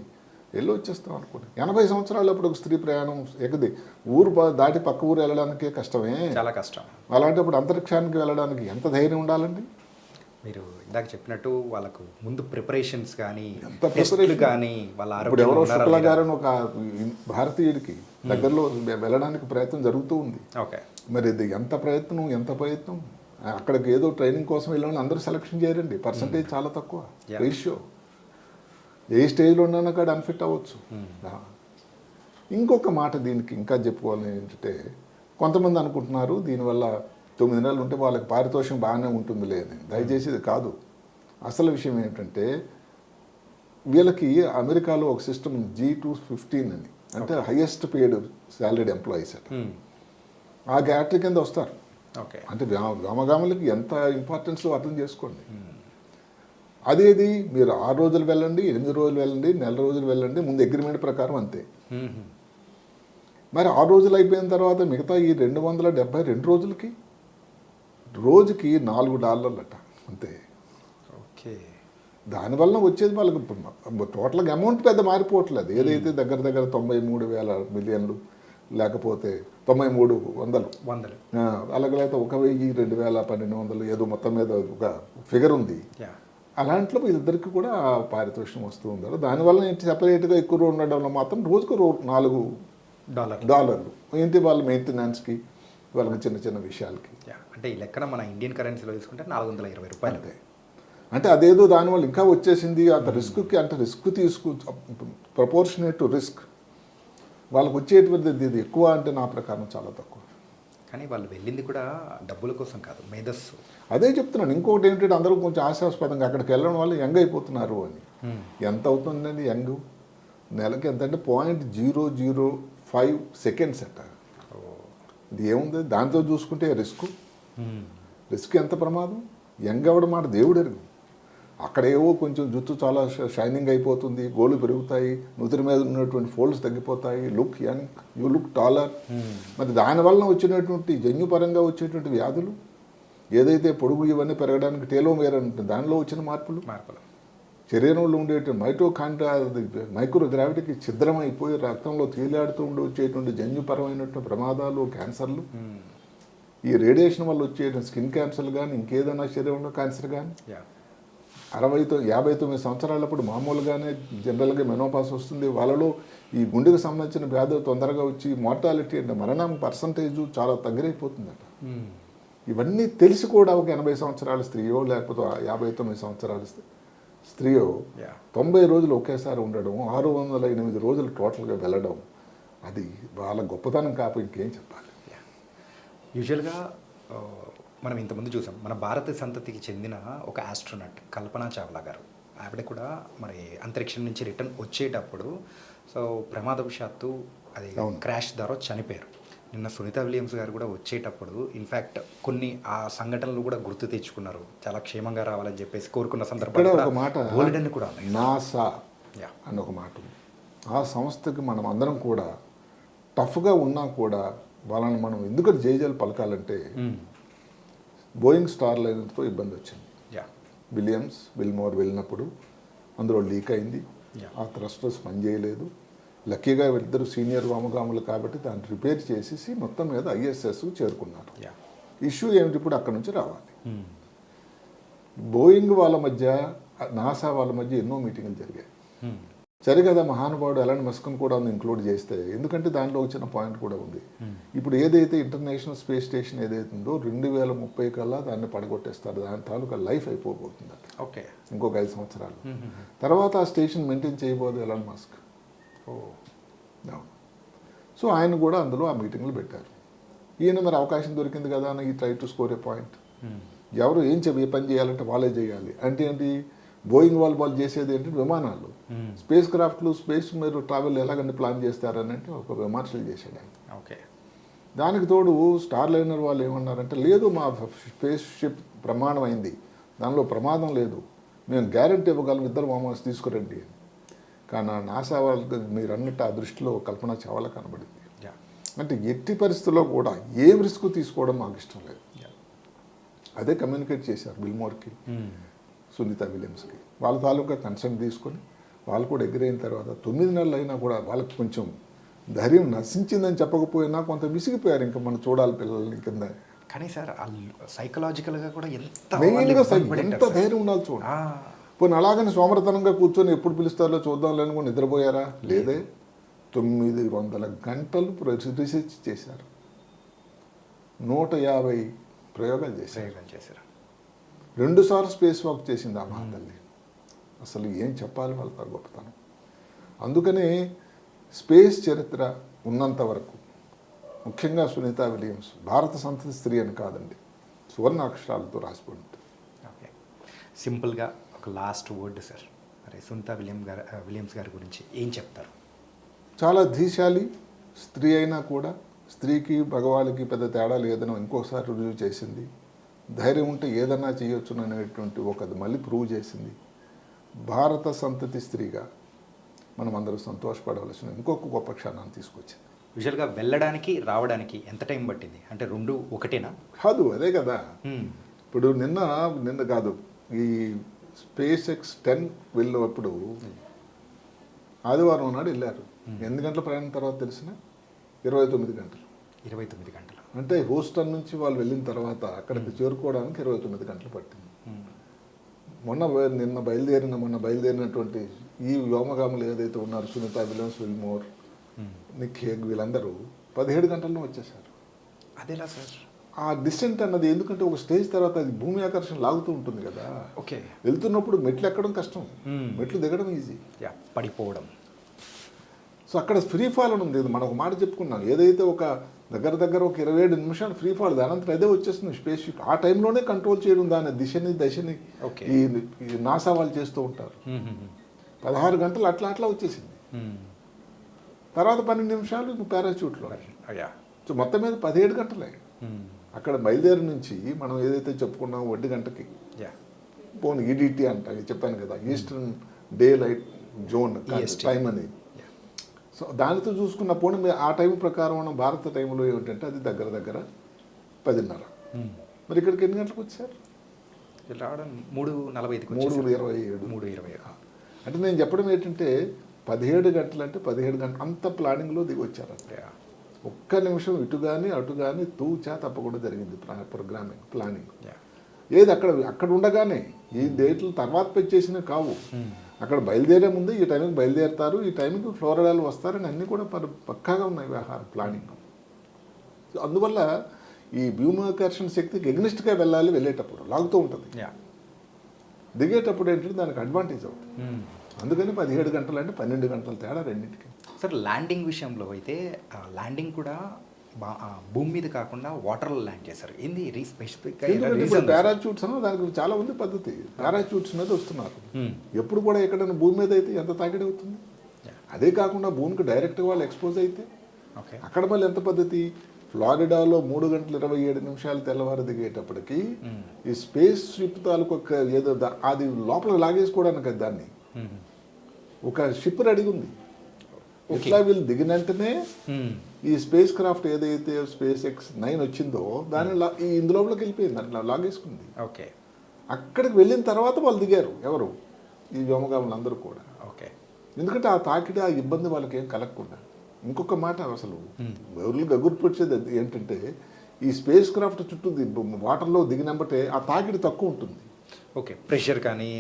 వెళ్ళి వచ్చేస్తాం అనుకోండి. 80 సంవత్సరాలు అప్పుడు ఒక స్త్రీ ప్రయాణం ఎగది ఊరు దాటి పక్క ఊరు వెళ్ళడానికే కష్టమే, చాలా కష్టం. అలాంటప్పుడు అంతరిక్షానికి వెళ్ళడానికి ఎంత ధైర్యం ఉండాలండి. మీరు ఇందాక చెప్పినట్టు వాళ్ళకు ముందు ప్రిపరేషన్స్ కానీ ఎంత ప్రిపరేషన్ కానీ వాళ్ళ ఇప్పుడు ఎవరో ఆరోగ్యం శుక్లా గారని ఒక భారతీయుడికి దగ్గరలో వెళ్ళడానికి ప్రయత్నం జరుగుతూ ఉంది. ఓకే. మరి ఇది ఎంత ప్రయత్నం, అక్కడికి ఏదో ట్రైనింగ్ కోసం వెళ్ళాలని అందరూ సెలక్షన్ చేయరండి. పర్సంటేజ్ చాలా తక్కువ, రేషియో. ఏ స్టేజ్లో ఉన్నా కాడ అన్ఫిట్ అవ్వచ్చు. ఇంకొక మాట దీనికి ఇంకా చెప్పుకోవాలని ఏంటంటే, కొంతమంది అనుకుంటున్నారు దీనివల్ల 9 నెలలు ఉంటే వాళ్ళకి పారితోషికం బాగానే ఉంటుంది లేదని. దయచేసి ఇది కాదు. అసలు విషయం ఏంటంటే, వీళ్ళకి అమెరికాలో ఒక సిస్టమ్ G215 అని, అంటే హైయెస్ట్ పెయిడ్ సాలరీడ్ ఎంప్లాయీస్ అట. ఆ క్యాటరీ కింద వస్తారు. ఓకే. అంటే వ్యోమగాములకి ఎంత ఇంపార్టెన్స్ అర్థం చేసుకోండి. అదేది మీరు 6 రోజులు వెళ్ళండి, 8 రోజులు వెళ్ళండి, నెల రోజులు వెళ్ళండి, ముందు అగ్రిమెంట్ ప్రకారం అంతే. మరి 6 రోజులు అయిపోయిన తర్వాత మిగతా ఈ 272 రోజులకి రోజుకి $4 అట అంతే. ఓకే. దానివల్ల వచ్చేది వాళ్ళకి టోటల్గా అమౌంట్ పెద్ద మారిపోవట్లేదు. ఏదైతే దగ్గర 93,000 మిలియన్లు, లేకపోతే 9300, అలాగే లేకపోతే 1,000, 2,000, 1,200 ఏదో మొత్తం మీద ఒక ఫిగర్ ఉంది. అలాంట్లో వీళ్ళిద్దరికి కూడా పారితోషికం వస్తూ ఉంటారు. దానివల్ల ఏంటి, సెపరేట్గా ఎక్కువ రోజు ఉండడం వల్ల మాత్రం రోజుకు $4 ఏంటి వాళ్ళ మెయింటెనెన్స్కి, వాళ్ళకి చిన్న చిన్న విషయాలకి. అంటే ఈ లెక్కన మన ఇండియన్ కరెన్సీలో తీసుకుంటే $420. అంతే. అంటే అదేదో దానివల్ల ఇంకా వచ్చేసింది. అంత రిస్క్కి, అంటే రిస్క్ ప్రపోర్షనేట్ టు రిస్క్ వాళ్ళకి వచ్చేటువంటిది ఇది ఎక్కువ అంటే నా ప్రకారం చాలా తక్కువ. కానీ వాళ్ళు వెళ్ళింది కూడా డబ్బుల కోసం కాదు, మేధస్సు. అదే చెప్తున్నాను. ఇంకొకటి ఏంటంటే, అందరూ కొంచెం ఆశాస్పదంగా అక్కడికి వెళ్ళడం వల్ల యంగ్ అయిపోతున్నారు అని. ఎంత అవుతుందండి యంగ్? నెలకి ఎంత అంటే 0.005 సెకండ్స్ అట. ఇది ఏముంది దాంతో చూసుకుంటే రిస్క్ ఎంత ప్రమాదం. యంగ్ అవ్వడం మాట దేవుడు ఎరుగు. అక్కడేవో కొంచెం జుట్టు చాలా షైనింగ్ అయిపోతుంది, గోళ్ళు పెరుగుతాయి, నుదురు మీద ఉన్నటువంటి ఫోల్డ్స్ తగ్గిపోతాయి, look young, you look taller. మరి దానివల్ల వచ్చినటువంటి జన్యుపరంగా వచ్చేటువంటి వ్యాధులు, ఏదైతే పొడుగు ఇవన్నీ పెరగడానికి టేలోమేర్ ఉంటుంది, దానిలో వచ్చిన మార్పులు, శరీరంలో ఉండేటువంటి మైటోకాండ్రియా మైక్రో గ్రావిటీకి ఛిద్రమైపోయి రక్తంలో తేలియాడుతూ ఉండి వచ్చేటువంటి జన్యుపరమైనటువంటి ప్రమాదాలు, క్యాన్సర్లు, ఈ రేడియేషన్ వల్ల వచ్చేటువంటి స్కిన్ క్యాన్సర్లు కానీ, ఇంకేదైనా శరీరంలో క్యాన్సర్ కానీ, 59 సంవత్సరాలప్పుడు మామూలుగానే జనరల్గా మెనోపాస్ వస్తుంది. వాళ్ళలో ఈ గుండెకు సంబంధించిన వ్యాధులు తొందరగా వచ్చి మోర్టాలిటీ అంటే మరణం పర్సంటేజ్ చాలా తగ్గిరైపోతుందట. ఇవన్నీ తెలిసి కూడా ఒక 80 సంవత్సరాల స్త్రీయో, లేకపోతే 59 సంవత్సరాల స్త్రీయో 90 రోజులు ఒకేసారి ఉండడం, 608 రోజులు టోటల్గా వెళ్ళడం, అది వాళ్ళ గొప్పతనం కాపు ఇంకేం చెప్పాలి. యూజువల్గా మనం ఇంతకుముందు చూసాం, మన భారత సంతతికి చెందిన ఒక ఆస్ట్రోనట్ కల్పనా చావ్లా గారు, ఆవిడ కూడా మరి అంతరిక్షం నుంచి రిటర్న్ వచ్చేటప్పుడు సో ప్రమాదవశాత్తు అది క్రాష్ ద్వారా చనిపోయారు. నిన్న సునీత విలియమ్స్ గారు కూడా వచ్చేటప్పుడు ఇన్ఫ్యాక్ట్ కొన్ని ఆ సంఘటనలు కూడా గుర్తు తెచ్చుకున్నారు, చాలా క్షేమంగా రావాలని చెప్పేసి కోరుకున్న సందర్భంలో ఒక మాట కూడా నాసా అని ఒక మాట. ఆ సంస్థకి మనం అందరం కూడా టఫ్గా ఉన్నా కూడా వాళ్ళని మనం ఎందుకంటే జేజేలు పలకాలంటే, బోయింగ్ స్టార్ లైనర్తో ఇబ్బంది వచ్చింది. విలియమ్స్ విల్మోర్ వెళ్ళినప్పుడు అందులో లీక్ అయింది, ఆ థ్రస్టర్స్ పనిచేయలేదు. లక్కీగా వీళ్ళిద్దరు సీనియర్ వామగాములు కాబట్టి దాన్ని రిపేర్ చేసేసి మొత్తం మీద ISS చేరుకున్నారు. ఇష్యూ ఏమిటి, ఇప్పుడు అక్కడ నుంచి రావాలి. బోయింగ్ వాళ్ళ మధ్య, నాసా వాళ్ళ మధ్య ఎన్నో మీటింగులు జరిగాయి. సరే కదా, మహానుభావుడు ఎలాంటి మస్క్ను కూడా ఇంక్లూడ్ చేస్తే, ఎందుకంటే దాంట్లో వచ్చిన పాయింట్ కూడా ఉంది. ఇప్పుడు ఏదైతే ఇంటర్నేషనల్ స్పేస్ స్టేషన్ ఏదైతే ఉందో 2030 కల్లా దాన్ని పడగొట్టేస్తారు, దాని తాలూకా లైఫ్ అయిపోబోతుంది. ఓకే, ఇంకొక 5 సంవత్సరాలు తర్వాత ఆ స్టేషన్ మెయింటైన్ చేయబోదు ఎలాన్ మస్క్. సో ఆయన కూడా అందులో ఆ మీటింగ్లు పెట్టారు. ఈయన మరి అవకాశం దొరికింది కదా అని ఈ try to score A point. ఎవరు ఏ పని చేయాలంటే వాళ్ళే చేయాలి అంటే ఏంటి, బోయింగ్ వాళ్ళు చేసేది ఏంటంటే విమానాలు, స్పేస్ క్రాఫ్ట్లు, స్పేస్ మీరు ట్రావెల్ ఎలాగంటే ప్లాన్ చేస్తారనంటే ఒక విమర్శలు చేశాడు ఆయన. ఓకే, దానికి తోడు స్టార్ లైనర్ వాళ్ళు ఏమన్నారంటే, లేదు మా స్పేస్ షిప్ ప్రమాణమైంది, దానిలో ప్రమాదం లేదు, మేము గ్యారంటీ ఇవ్వగలం, ఇద్దరు మామూలు తీసుకురండి అని. కానీ ఆ నాసా వాళ్ళకి మీరు అన్నట్టు ఆ దృష్టిలో కల్పన చావాలా కనబడింది. అంటే ఎట్టి పరిస్థితుల్లో కూడా ఏం రిస్క్ తీసుకోవడం మాకు ఇష్టం లేదు. అదే కమ్యూనికేట్ చేశారు విల్మోర్కి, సునీత విలియమ్స్కి. వాళ్ళ తాలూకా కన్సర్న్ తీసుకొని వాళ్ళు కూడా ఎగిరైన తర్వాత 9 నెలలు అయినా కూడా వాళ్ళకి కొంచెం ధైర్యం నశించిందని చెప్పకపోయినా కొంత విసిగిపోయారు. ఇంకా మనం చూడాలి పిల్లల్ని కింద. కానీ సార్ సైకలాజికల్గా కూడా మెయిన్గా ఎంత ధైర్యం ఉండాలి చూడండి. పోనీ అలాగని సోమరతనంగా కూర్చొని ఎప్పుడు పిలుస్తారో చూద్దాంలే అనుకుని నిద్రపోయారా? లేదే. 900 గంటలు రీసెర్చ్ చేశారు, 150 ప్రయోగాలు చేశారు. 2 సార్లు స్పేస్ వాక్ చేసింది ఆ మహాతల్లి. అసలు ఏం చెప్పాలి వాళ్ళతో గొప్పతనం. అందుకనే స్పేస్ చరిత్ర ఉన్నంత వరకు ముఖ్యంగా సునీత విలియమ్స్ భారత సంతతి స్త్రీ అని కాదండి, సువర్ణ అక్షరాలతో రాసిపోయి ఉంటుంది. ఓకే, సింపుల్గా ఒక లాస్ట్ వర్డ్ సార్, మరి సునీత విలియమ్స్ గారి గురించి ఏం చెప్తారు? చాలా ధీశాలి స్త్రీ అయినా కూడా స్త్రీకి మగవాళ్ళకి పెద్ద తేడా లేదని ఇంకోసారి రుజువు చేసింది. ధైర్యం ఉంటే ఏదన్నా చేయొచ్చు అనేటువంటి ఒకది మళ్ళీ ప్రూవ్ చేసింది. భారత సంతతి స్త్రీగా మనం అందరూ సంతోషపడవలసిన ఇంకొక గొప్ప క్షణాన్ని తీసుకొచ్చింది. యూజువల్గా వెళ్ళడానికి రావడానికి ఎంత టైం పట్టింది? అంటే 2 ఒకటేనా? కాదు, అదే కదా. ఇప్పుడు నిన్న కాదు, ఈ స్పేస్ ఎక్స్ 10 వెళ్ళినప్పుడు ఆదివారం నాడు వెళ్ళారు. 8 గంటల ప్రయాణం తర్వాత తెలిసిన 29 గంటలు. 29 గంటలు అంటే హూస్టన్ నుంచి వాళ్ళు వెళ్ళిన తర్వాత అక్కడికి చేరుకోవడానికి 29 గంటలు పట్టింది. మొన్న బయలుదేరినటువంటి ఈ వ్యోమగాములు ఏదైతే ఉన్నారు, Sunita Williams, Wilmore, Nick Hague, వీళ్ళందరూ 17 గంటల్లో వచ్చేసారు. అదేలా సార్? ఆ డిస్టెంట్ అన్నది ఎందుకంటే ఒక స్టేజ్ తర్వాత అది భూమి ఆకర్షణ లాగుతూ ఉంటుంది కదా. ఓకే, వెళ్తున్నప్పుడు మెట్లు ఎక్కడం కష్టం, మెట్లు దిగడం ఈజీ, పడిపోవడం. సో అక్కడ ఫ్రీ ఫాల్ అని ఉంది. మనం ఒక మాట చెప్పుకున్నాం, ఏదైతే ఒక దగ్గర ఒక 27 నిమిషాలు ఫ్రీ ఫాల్, దానంతా అదే వచ్చేస్తుంది స్పేస్ షిప్. ఆ టైంలోనే కంట్రోల్ చేయడం దాని దశని ఈ నాసా వాళ్ళు చేస్తూ ఉంటారు. 16 గంటలు అట్లా వచ్చేసింది. తర్వాత 12 నిమిషాలు పారాచూట్లో. సో మొత్తం మీద 17 గంటలే. అక్కడ బయలుదేరి నుంచి మనం ఏదైతే చెప్పుకున్నాం 1 గంటకి పోను ఈడిటీ అంట, చెప్పాను కదా, eastern day light zone time అనేది. సో దానితో చూసుకున్న పోనీ ఆ టైం ప్రకారం మనం భారత టైంలో ఏమిటంటే అది దగ్గర 10:30. మరి ఇక్కడికి ఎన్ని గంటలకు వచ్చారు? రావడం 3:45. 3:27. అంటే నేను చెప్పడం ఏంటంటే 17 గంటలు అంటే 17 గంటలు అంత ప్లానింగ్లో దిగి వచ్చారు. అంటే ఒక్క నిమిషం ఇటు కానీ అటు కానీ తూచా తప్పకుండా జరిగింది ప్లానింగ్. ఏది అక్కడ ఉండగానే ఈ డేట్లు తర్వాత పెంచేసినా కావు. అక్కడ బయలుదేరే ముందు ఈ టైంకి బయలుదేరుతారు, ఈ టైంకి ఫ్లోరిడాలు వస్తారని అన్నీ కూడా పక్కాగా ఉన్నాయి వ్యవహారం ప్లానింగ్. అందువల్ల ఈ వ్యోమాకర్షణ శక్తికి ఎగ్నిస్ట్గా వెళ్ళేటప్పుడు లాగుతూ ఉంటుంది, దిగేటప్పుడు ఏంటంటే దానికి అడ్వాంటేజ్ అవుతుంది. అందుకని 17 గంటలు అంటే 12 గంటల తేడా రెండింటికి. సార్ ల్యాండింగ్ విషయంలో అయితే ల్యాండింగ్ కూడా భూమి మీద కాకుండా వాటర్లో ల్యాండ్ చేశారు. ఏంది స్పెసిఫిక్గా? పారాచూట్స్ అన్న దానికి చాలా ఉంది పద్ధతి. పారాచూట్స్ మీద వస్తున్నారు. ఎప్పుడు కూడా ఎక్కడైనా భూమి మీద అయితే ఎంత తాకిడి అవుతుంది. అదే కాకుండా భూమికి డైరెక్ట్గా వాళ్ళు ఎక్స్పోజ్ అయితే అక్కడ మళ్ళీ ఎంత పద్ధతి. ఫ్లారిడాలో 3 గంటల 27 నిమిషాలు తెల్లవారు దిగేటప్పటికి ఈ స్పేస్ షిప్ తాలూకు ఏదో అది లోపల లాగేసుకోవడానికి దాన్ని ఒక షిప్ రెడీ ఉంది. ఇట్లా వీళ్ళు దిగిన వెంటనే ఈ స్పేస్ క్రాఫ్ట్ ఏదైతే స్పేస్ ఎక్స్ 9 వచ్చిందో దాన్ని ఇందులోపలికి వెళ్ళిపోయింది, దాన్ని లాగేసుకుంది. ఓకే, అక్కడికి వెళ్ళిన తర్వాత వాళ్ళు దిగారు. ఎవరు? ఈ వ్యోమగాములు అందరూ కూడా. ఓకే, ఎందుకంటే ఆ తాకిడి ఆ ఇబ్బంది వాళ్ళకి ఏం కలగకుండా. ఇంకొక మాట అసలు ఎవరు గగుర్పొచ్చేది ఏంటంటే ఈ స్పేస్ క్రాఫ్ట్ చుట్టూ వాటర్లో దిగినంబటే ఆ తాకిడి తక్కువ ఉంటుంది. ఓకే, ప్రెషర్ కానీ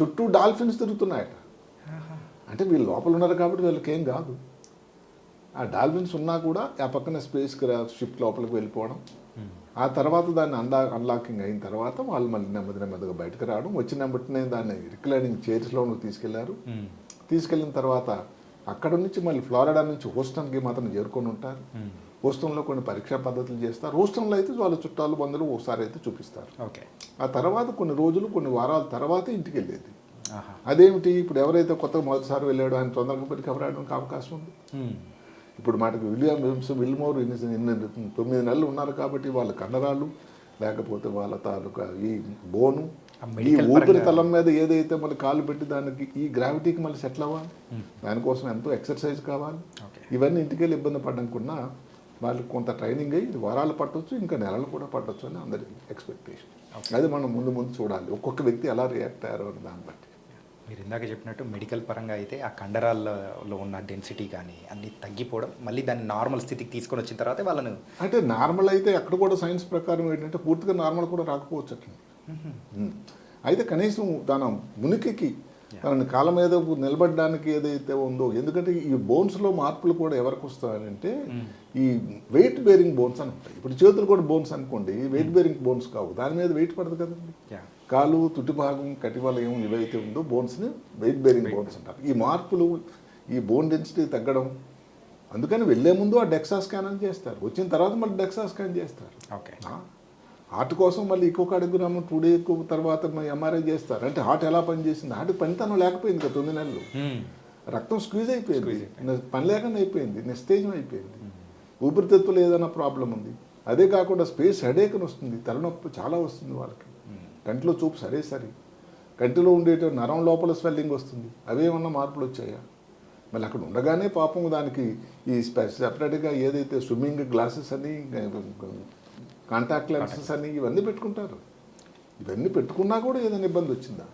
చుట్టూ డాల్ఫిన్స్ తిరుగుతున్నాయట. అంటే వీళ్ళు లోపల ఉన్నారు కాబట్టి వీళ్ళకి ఏం కాదు. ఆ డాల్ఫిన్స్ ఉన్నా కూడా ఆ పక్కన స్పేస్ షిప్ లోపలికి వెళ్ళిపోవడం, ఆ తర్వాత దాన్ని అన్లాకింగ్ అయిన తర్వాత వాళ్ళు మళ్ళీ నెమ్మదిగా బయటకు రావడం. వచ్చినప్పటినే దాన్ని రిక్లైనింగ్ చైర్స్లో తీసుకెళ్లారు. తీసుకెళ్ళిన తర్వాత అక్కడ నుంచి మళ్ళీ ఫ్లోరిడా నుంచి హూస్టన్కి మాత్రం చేరుకొని ఉంటారు. హూస్టన్లో కొన్ని పరీక్షా పద్ధతులు చేస్తారు. హూస్టన్లో అయితే వాళ్ళ చుట్టాలు బంధువులు ఒకసారి అయితే చూపిస్తారు. ఓకే, ఆ తర్వాత కొన్ని వారాల తర్వాత ఇంటికి వెళ్ళేది. అదేమిటి, ఇప్పుడు ఎవరైతే కొత్తగా మొదటిసారి వెళ్ళాడో ఆయన తొందరగా రికవర్ అవడానికి అవకాశం ఉంది. ఇప్పుడు మాటకి విల్మోర్ 9 నెలలు ఉన్నారు కాబట్టి వాళ్ళ కండరాలు లేకపోతే వాళ్ళ తాలూకా ఈ బోను ఆ ఈ మెడికల్ ఊపిరితలం మీద ఏదైతే మళ్ళీ కాలు పెట్టి దానికి ఈ గ్రావిటీకి మళ్ళీ సెటిల్ అవ్వాలి, దానికోసం ఎంతో ఎక్సర్సైజ్ కావాలి. ఓకే. ఇవన్నీ ఇంటికి వెళ్ళి ఇబ్బంది పడకుండా వాళ్ళకి కొంత ట్రైనింగ్ అయ్యి ఇది వారాలు పట్టొచ్చు, ఇంకా నెలలు కూడా పట్టొచ్చు అని అందరి ఎక్స్పెక్టేషన్. అది మనం ముందు ముందు చూడాలి, ఒక్కొక్క వ్యక్తి ఎలా రియాక్ట్ అయ్యారో అని దాన్ని బట్టి. మీరు ఇందాక చెప్పినట్టు మెడికల్ పరంగా అయితే ఆ కండరాల్లో ఉన్న డెన్సిటీ కానీ అన్నీ తగ్గిపోవడం, మళ్ళీ దాన్ని నార్మల్ స్థితికి తీసుకొని వచ్చిన తర్వాత వాళ్ళను అంటే నార్మల్ అయితే అక్కడ కూడా సైన్స్ ప్రకారం ఏంటంటే పూర్తిగా నార్మల్ కూడా రాకపోవచ్చు అట్లా. అయితే కనీసం తన ఉనికికి తనని కాళ్ళ మీద నిలబడడానికి ఏదైతే ఉందో, ఎందుకంటే ఈ బోన్స్లో మార్పులు కూడా ఎవరికి వస్తాయంటే ఈ వెయిట్ బేరింగ్ బోన్స్ అని ఉంటాయి. ఇప్పుడు చేతులు కూడా బోన్స్ అనుకోండి, వెయిట్ బేరింగ్ బోన్స్ కావు, దాని మీద వెయిట్ పడదు కదండి. కాలు, తుటి భాగం, కటివలయం ఇవైతే ఉందో బోన్స్ని వెయిట్ బేరింగ్ బోన్స్ అంటారు. ఈ మార్పులు, ఈ బోన్ డెన్సిటీ తగ్గడం, అందుకని వెళ్ళే ముందు ఆ డెక్సా స్కాన్ అని చేస్తారు, వచ్చిన తర్వాత మళ్ళీ డెక్సా స్కాన్ చేస్తారు. ఓకే. హార్ట్ కోసం మళ్ళీ ఇంకొక 2 డే ఎక్కువ తర్వాత ఎంఆర్ఐ చేస్తారు. అంటే హార్ట్ ఎలా పనిచేసింది, హార్ట్ పనితనం లేకపోయింది కదా 9 నెలలు, రక్తం స్క్వీజ్ అయిపోయింది, పని లేకుండా అయిపోయింది, నిస్తేజం అయిపోయింది, ఊపిరితిత్తులు ఏదైనా ప్రాబ్లం ఉంది. అదే కాకుండా స్పేస్ హెడేక్ అని వస్తుంది, తలనొప్పి చాలా వస్తుంది వాళ్ళకి, కంటిలో చూపు సరే కంటిలో ఉండే నరం లోపల స్వెల్లింగ్ వస్తుంది. అవేమన్నా మార్పులు వచ్చాయా? మళ్ళీ అక్కడ ఉండగానే పాపం దానికి ఈ సెపరేట్గా ఏదైతే స్విమ్మింగ్ గ్లాసెస్ అని, కాంటాక్ట్ లెన్సెస్ అని ఇవన్నీ పెట్టుకుంటారు. ఇవన్నీ పెట్టుకున్నా కూడా ఏదైనా ఇబ్బంది వచ్చిందా?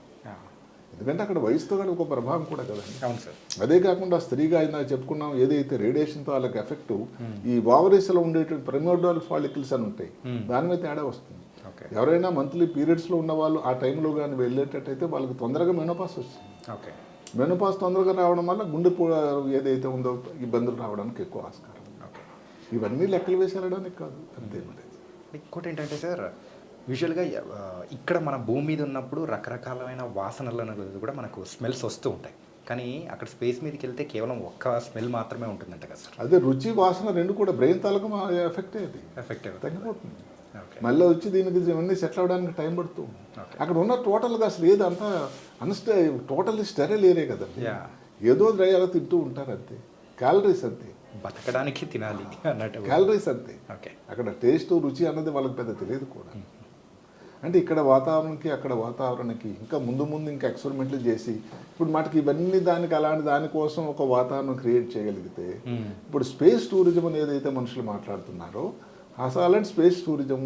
ఎందుకంటే అక్కడ వయసుతో కూడా ఒక ప్రభావం కూడా కదండి. అవును సార్. అదే కాకుండా స్త్రీగా అయినా చెప్పుకున్నాం, ఏదైతే రేడియేషన్తో వాళ్ళకి ఎఫెక్ట్, ఈ ఓవరీస్లో ఉండేటువంటి ప్రిమోర్డియల్ ఫాలికల్స్ అని ఉంటాయి, దాని మీద తేడా వస్తుంది. ఎవరైనా మంత్లీ పీరియడ్స్లో ఉన్న వాళ్ళు ఆ టైంలో కానీ వెళ్ళేటట్టయితే వాళ్ళకి తొందరగా మెనోపాస్ వస్తుంది. ఓకే. మెనోపాస్ తొందరగా రావడం వల్ల గుండె ఏదైతే ఉందో ఇబ్బందులు రావడానికి ఎక్కువ ఆస్కారం. ఇవన్నీ లెక్కలు వేసి వెళ్ళడానికి కాదు, అంతే. మరి ఇంకోటి ఏంటంటే సార్, యూజువల్గా ఇక్కడ మన భూమి మీద ఉన్నప్పుడు రకరకాలమైన వాసనలు అనేది కూడా మనకు స్మెల్స్ వస్తూ ఉంటాయి, కానీ అక్కడ స్పేస్ మీదకి వెళ్తే కేవలం ఒక్క స్మెల్ మాత్రమే ఉంటుందంట కదా సార్. అదే రుచి, వాసన రెండు కూడా బ్రెయిన్ తాలూకు ఎఫెక్ట్ అయ్యేది, తగ్గిపోతుంది. మళ్ళీ వచ్చి దీనికి ఇవన్నీ సెటిల్ అవ్వడానికి టైం పడుతుంది. అక్కడ ఉన్న టోటల్గా అసలు ఏది అంతా టోటల్లీ స్టెరైల్ ఏరియా కదండి, ఏదో డ్రైయాలో తింటూ ఉంటారు అంతే, క్యాలరీస్ అంతే, బతకడానికి తినాలి అన్నట్టు క్యాలరీస్ అంతే. ఓకే. అక్కడ టేస్ట్, రుచి అన్నది వాళ్ళకి పెద్ద తెలియదు కూడా. అంటే ఇక్కడ వాతావరణానికి అక్కడ వాతావరణానికి ఇంకా ముందు ఇంకా ఎక్స్పెరిమెంట్లు చేసి ఇప్పుడు మనకి ఇవన్నీ దానికి అలాంటి దానికోసం ఒక వాతావరణం క్రియేట్ చేయగలిగితే, ఇప్పుడు స్పేస్ టూరిజం అని ఏదైతే మనుషులు మాట్లాడుతున్నారో, అసలు అలాంటి స్పేస్ టూరిజం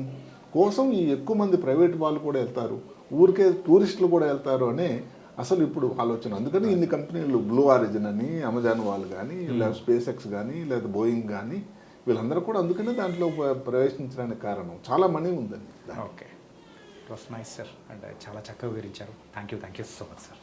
కోసం ఈ ఎక్కువ మంది ప్రైవేట్ వాళ్ళు కూడా వెళ్తారు, ఊరికే టూరిస్టులు కూడా వెళ్తారు అనే అసలు ఇప్పుడు ఆలోచన. అందుకని ఇన్ని కంపెనీలు, బ్లూ ఆరిజిన్ అని, అమెజాన్ వాళ్ళు కానీ, లేదా స్పేస్ ఎక్స్ కానీ, లేదా బోయింగ్ కానీ, వీళ్ళందరూ కూడా అందుకనే దాంట్లో ప్రవేశించడానికి కారణం చాలా మనీ ఉందండి. Okay. It was nice sir, and చాలా చక్కగా వివరించారు. Thank you so much sir.